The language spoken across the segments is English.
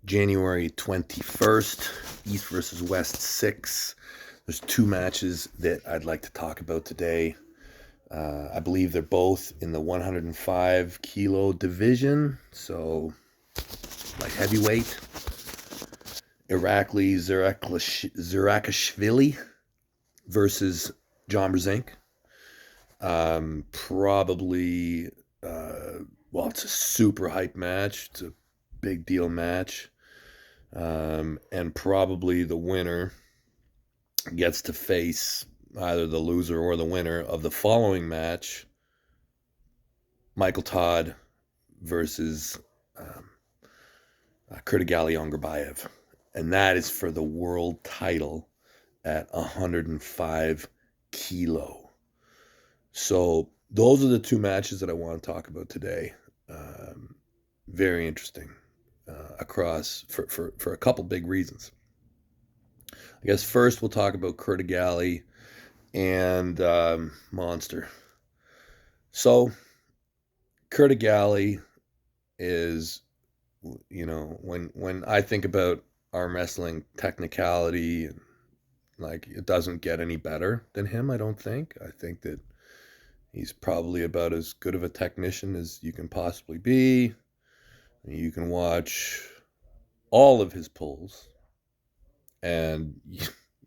January 21st, East versus West 6. There's two matches that I'd like to talk about today. I believe they're both in the 105 kilo division, so light heavyweight. Irakli Zirakashvili versus John Brzenk. Probably, it's a super hype match. It's a big deal match. And probably the winner gets to face either the loser or the winner of the following match, Michael Todd versus Krdygali Ongarbayev. And that is for the world title at 105 kilo. So those are the two matches that I want to talk about today. Very interesting across for a couple big reasons. I guess first we'll talk about Krdygali and Monster. So Krdygali is, when I think about arm wrestling technicality, like, it doesn't get any better than him, I don't think. I think that he's probably about as good of a technician as you can possibly be. You can watch all of his pulls, and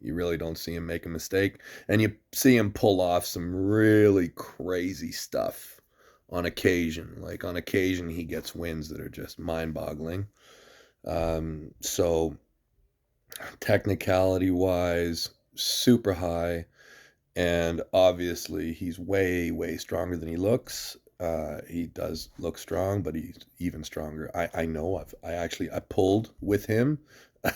you really don't see him make a mistake. And you see him pull off some really crazy stuff on occasion. Like, on occasion, he gets wins that are just mind-boggling. So, technicality-wise, super high. And obviously, he's way, way stronger than he looks. He does look strong, but he's even stronger. I know I pulled with him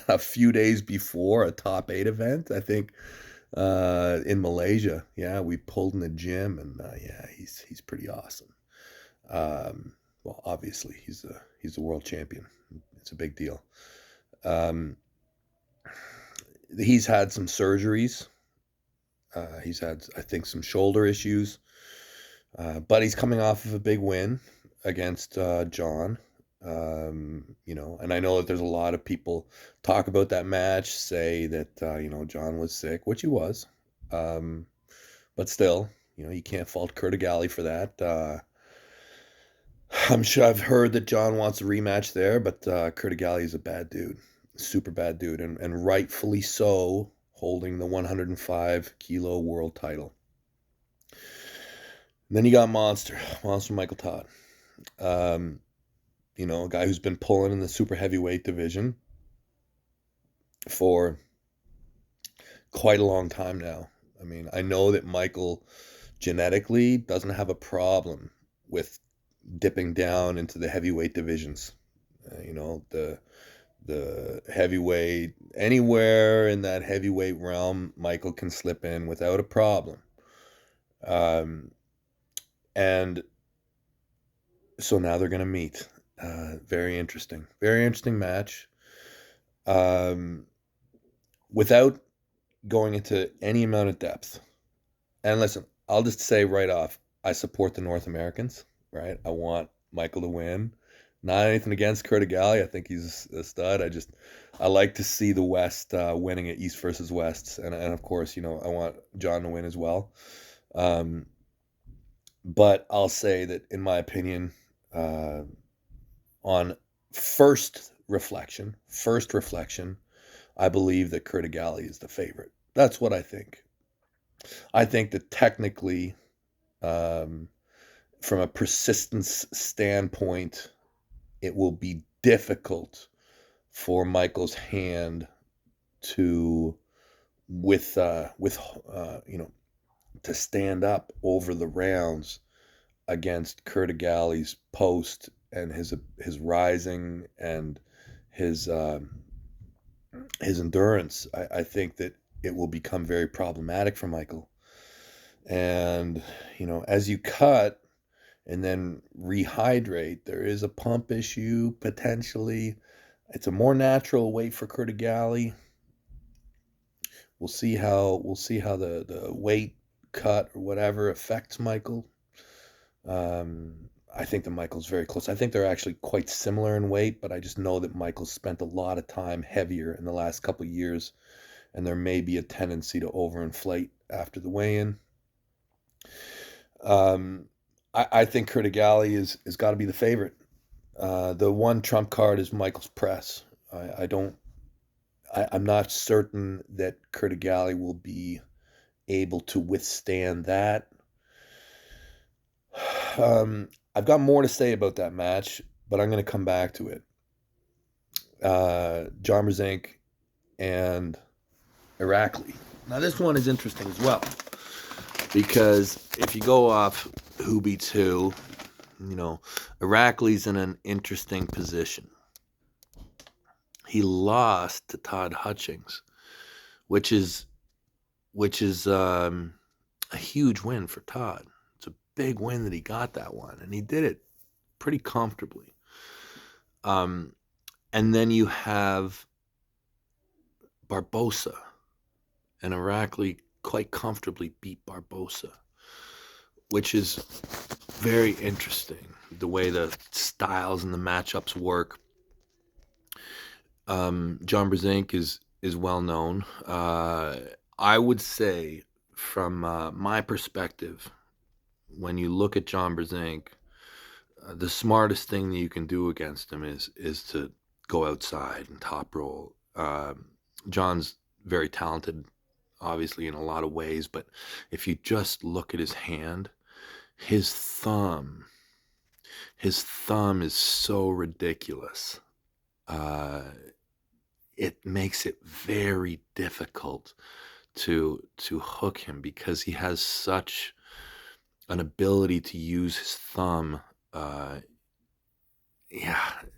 a few days before a top 8 event, I think, in Malaysia. Yeah, we pulled in the gym, and he's pretty awesome. Obviously, he's the world champion. It's a big deal. He's had some surgeries. He's had, I think, some shoulder issues, but he's coming off of a big win against John. And I know that there's a lot of people talk about that match, say that John was sick, which he was, but still, you can't fault Krdygali for that. I'm sure I've heard that John wants a rematch there, but Krdygali is a bad dude, super bad dude, and rightfully so, holding the 105 kilo world title. And then you got Monster Michael Todd. A guy who's been pulling in the super heavyweight division for quite a long time now. I mean, I know that Michael genetically doesn't have a problem with dipping down into the heavyweight divisions. The heavyweight, anywhere in that heavyweight realm, Michael can slip in without a problem. And so now they're going to meet. Very interesting match. Without going into any amount of depth. And listen, I'll just say right off, I support the North Americans, right? I want Michael to win. Not anything against Krdygali. I think he's a stud. I like to see the West winning at East versus West. And of course, I want John to win as well. But I'll say that, in my opinion, on first reflection, I believe that Krdygali is the favorite. That's what I think. I think that technically, from a persistence standpoint, it will be difficult for Michael's hand to to stand up over the rounds against Krydygali's post and his rising and his endurance. I think that it will become very problematic for Michael. And, as you cut and then rehydrate, there is a pump issue potentially. It's a more natural weight for Krdygali. We'll see how the weight cut or whatever affects Michael. I think that Michael's very close. I think they're actually quite similar in weight, but I just know that Michael's spent a lot of time heavier in the last couple of years, and there may be a tendency to overinflate after the weigh-in. I think Krdygali is got to be the favorite. The one trump card is Michael's press. I don't. I'm not certain that Krdygali will be able to withstand that. I've got more to say about that match, but I'm going to come back to it. John Brzenk and Irakli. Now, this one is interesting as well, because if you go off who beats who, Irakli's in an interesting position. He lost to Todd Hutchings, which is a huge win for Todd. It's a big win that he got that one, and he did it pretty comfortably. And then you have Barbosa, and Irakli quite comfortably beat Barbosa, which is very interesting, the way the styles and the matchups work. John Brzenk is well known. I would say, from my perspective, when you look at John Brzenk, the smartest thing that you can do against him is to go outside and top roll. John's very talented, obviously, in a lot of ways, but if you just look at his hand, his thumb is so ridiculous. It makes it very difficult to hook him, because he has such an ability to use his thumb.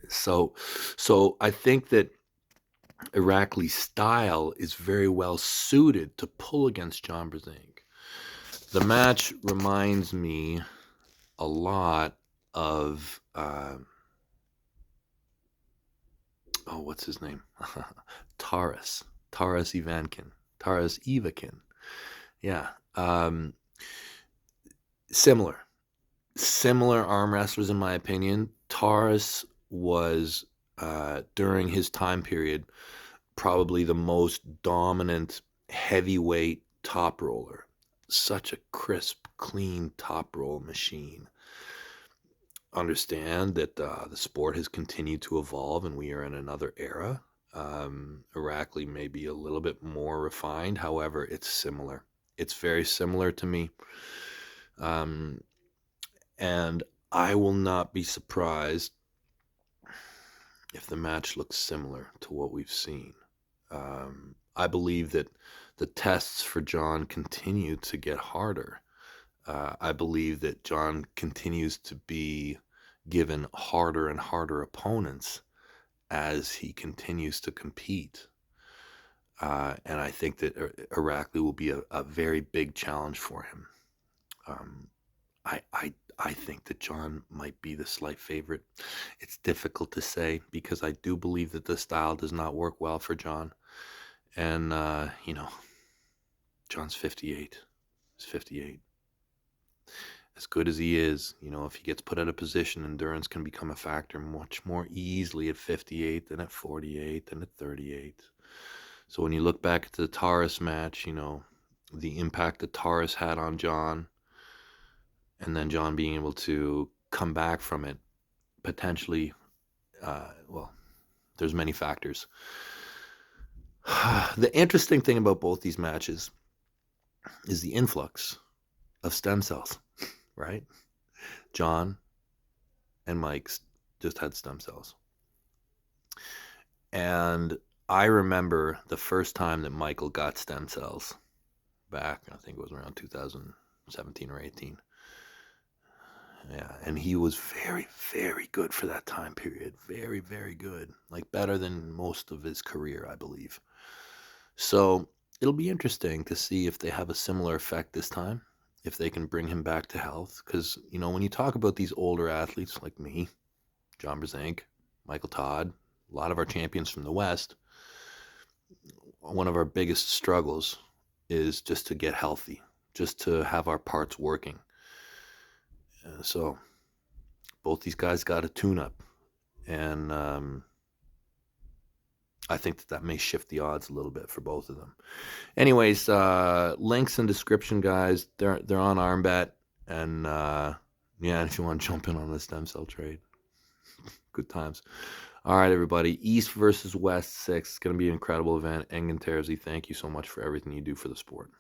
So I think that Irakli's style is very well suited to pull against John Brzenk. The match reminds me a lot of what's his name? Taras Ivankin. Taras Ivakin. Yeah. Similar arm wrestlers, in my opinion. Taras was, during his time period, probably the most dominant heavyweight top roller. Such a crisp, clean top roll machine. Understand that the sport has continued to evolve, and we are in another era. Irakli may be a little bit more refined. However, it's similar. It's very similar to me. And I will not be surprised if the match looks similar to what we've seen. I believe that the tests for John continue to get harder. I believe that John continues to be given harder and harder opponents as he continues to compete. And I think that Irakli will be a very big challenge for him. I think that John might be the slight favorite. It's difficult to say, because I do believe that the style does not work well for John. And, John's 58. He's 58. As good as he is, if he gets put out of position, endurance can become a factor much more easily at 58 than at 48 than at 38. So when you look back at the Taras match, the impact that Taras had on John, and then John being able to come back from it, potentially, there's many factors. The interesting thing about both these matches is the influx of stem cells, right? John and Mike's just had stem cells. And I remember the first time that Michael got stem cells back, I think it was around 2017 or 18. Yeah, and he was very, very good for that time period. Very, very good. Like, better than most of his career, I believe. So it'll be interesting to see if they have a similar effect this time, if they can bring him back to health. Because, when you talk about these older athletes like me, John Brzenk, Michael Todd, a lot of our champions from the West, one of our biggest struggles is just to get healthy, just to have our parts working. So Both these guys got a tune-up, and I think that may shift the odds a little bit for both of them. Anyways, links in description, guys. They're on ArmBet, and yeah, if you want to jump in on the stem cell trade, good times. All right, everybody. East versus West 6. It's going to be an incredible event. Engen Terzi, thank you so much for everything you do for the sport.